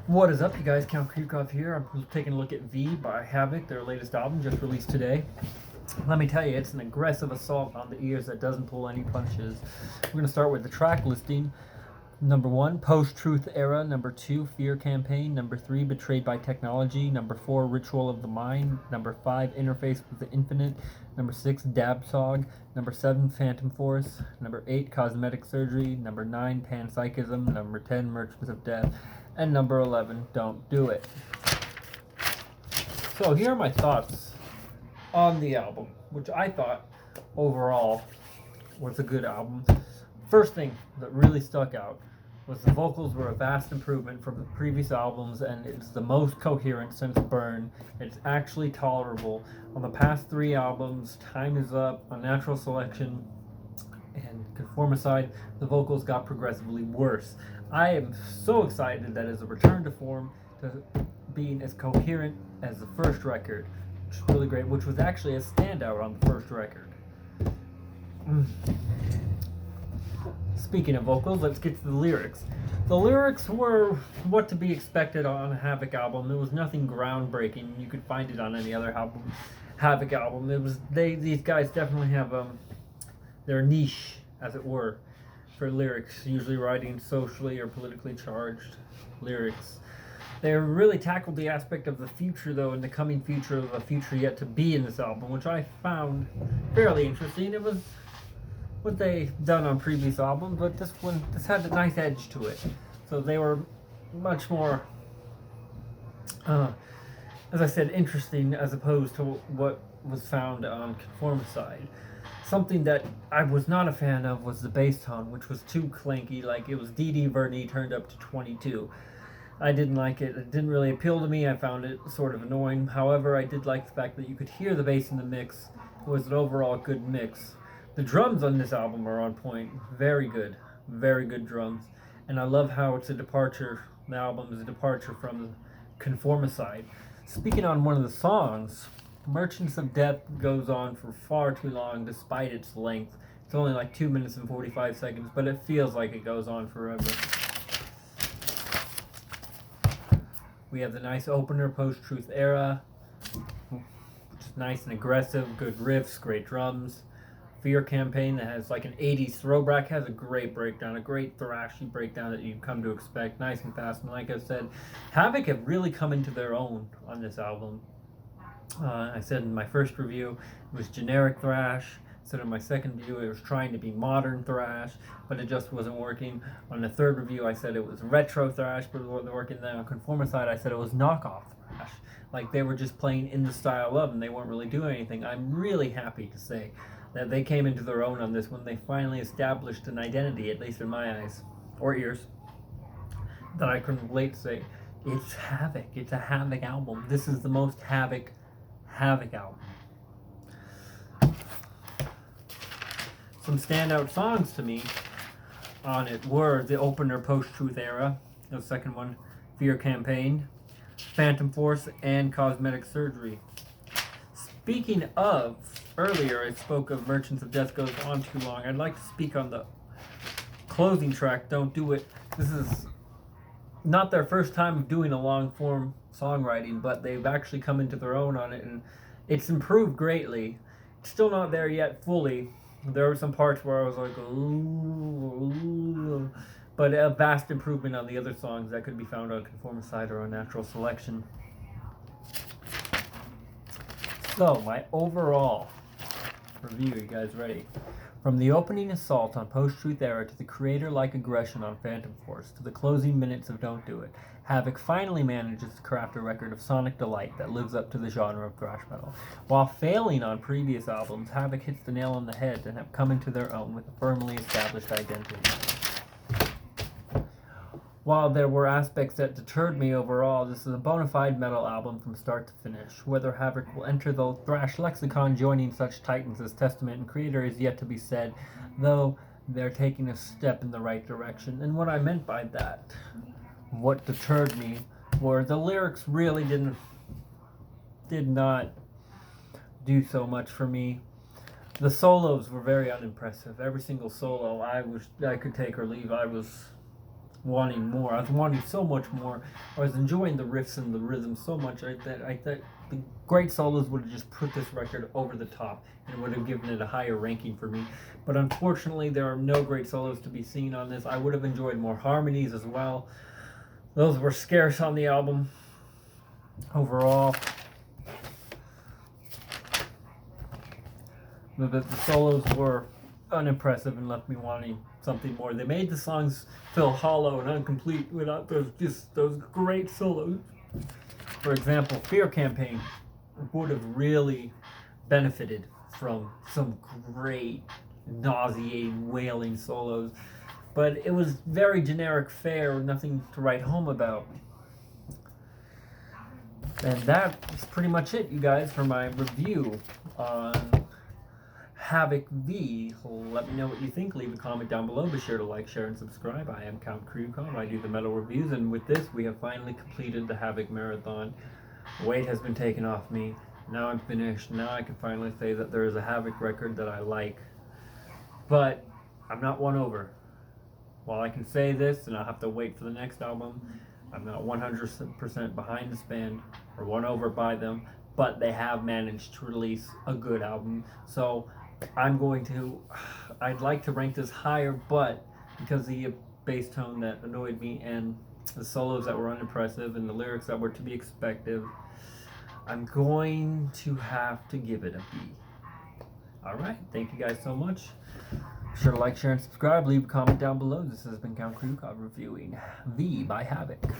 What is up, you guys? Count Krukov here. I'm taking a look at V by Havok, their latest album, just released today. Let me tell you, it's an aggressive assault on the ears that doesn't pull any punches. We're going to start with the track listing. Number 1, Post-Truth Era. Number 2, Fear Campaign. Number 3, Betrayed by Technology. Number 4, Ritual of the Mind. Number 5, Interface with the Infinite. Number 6, Dabsog. Number 7, Phantom Force. Number 8, Cosmetic Surgery. Number 9, Panpsychism. Number 10, Merchants of Death. And number 11, Don't Do It. So here are my thoughts on the album, which I thought overall was a good album. First thing that really stuck out was the vocals were a vast improvement from the previous albums, and it's the most coherent since Burn. It's actually tolerable. On the past 3 albums, Time Is Up, Unnatural Selection, and Conformicide, the vocals got progressively worse. I am so excited that it's a return to form, to being as coherent as the first record, which is really great, which was actually a standout on the first record. Speaking of vocals, let's get to the lyrics. The lyrics were what to be expected on a Havok album. There was nothing groundbreaking. You could find it on any other album, Havok album. These guys definitely have their niche, as it were, for lyrics, usually writing socially or politically charged lyrics. They really tackled the aspect of the future, though, and the coming future of a future yet to be in this album, which I found fairly interesting. It was what they done on previous albums, but this had a nice edge to it. So they were much more, as I said, interesting as opposed to what was found on Conformicide. Something that I was not a fan of was the bass tone, which was too clanky, like it was Dee Dee Verdi turned up to 22. I didn't like it. It didn't really appeal to me. I found it sort of annoying. However, I did like the fact that you could hear the bass in the mix. It was an overall good mix. The drums on this album are on point. Very good drums. And I love how it's a departure. The album is a departure from Conformicide. Speaking on one of the songs, Merchants of Death goes on for far too long despite its length. It's only like 2 minutes and 45 seconds, but it feels like it goes on forever. We have the nice opener, Post-Truth Era, which is nice and aggressive, good riffs, great drums. Fear Campaign that has like an 80s throwback, has a great breakdown, a great thrashy breakdown that you've come to expect, nice and fast. And like I said, Havok have really come into their own on this album. I said in my first review it was generic thrash. I said in my second review it was trying to be modern thrash, but it just wasn't working. On the third review I said it was retro thrash, but it wasn't working. Then on Conformicide I said it was knockoff thrash. Like they were just playing in the style of, and they weren't really doing anything. I'm really happy to say that they came into their own on this when they finally established an identity, at least in my eyes, or ears, that I can relate to say, it's Havok. It's a Havok album. This is the most Havok album. Some standout songs to me on it were the opener, Post-Truth Era, the second one, Fear Campaign, Phantom Force, and Cosmetic Surgery. Speaking of, earlier I spoke of Merchants of Death goes on too long. I'd like to speak on the closing track, Don't Do It. This is not their first time of doing a long form songwriting, but they've actually come into their own on it, and it's improved greatly. It's still not there yet fully. There were some parts where I was like, ooh, but a vast improvement on the other songs that could be found on Conformicide or Unnatural Selection. So, my overall review, you guys ready? From the opening assault on Post-Truth Era to the creator-like aggression on Phantom Force to the closing minutes of Don't Do It, Havok finally manages to craft a record of sonic delight that lives up to the genre of thrash metal. While failing on previous albums, Havok hits the nail on the head and have come into their own with a firmly established identity. While there were aspects that deterred me overall, this is a bona fide metal album from start to finish. Whether Havok will enter the thrash lexicon joining such titans as Testament and Creator is yet to be said, though they're taking a step in the right direction. And what I meant by that, what deterred me, were the lyrics really did not do so much for me. The solos were very unimpressive. Every single solo I could take or leave. wanting more. I was wanting so much more. I was enjoying the riffs and the rhythm so much that I thought the great solos would have just put this record over the top and would have given it a higher ranking for me. But unfortunately, there are no great solos to be seen on this. I would have enjoyed more harmonies as well. Those were scarce on the album overall. The solos were unimpressive and left me wanting something more. They made the songs feel hollow and incomplete without those great solos. For example, Fear Campaign would have really benefited from some great nauseating wailing solos, but it was very generic fare, nothing to write home about. And that is pretty much it, you guys, for my review on Havok V. Let me know what you think. Leave a comment down below. Be sure to like, share, and subscribe. I am Count Krukov. I do the metal reviews, and with this, we have finally completed the Havok marathon. Weight has been taken off me. Now I'm finished. Now I can finally say that there is a Havok record that I like. But I'm not won over. While I can say this, and I'll have to wait for the next album, I'm not 100% behind this band or won over by them, but they have managed to release a good album. So I'd like to rank this higher, but because the bass tone that annoyed me and the solos that were unimpressive and the lyrics that were to be expected, I'm going to have to give it a B. Alright, thank you guys so much. Be sure to like, share, and subscribe. Leave a comment down below. This has been Count Krukov reviewing V by Havok.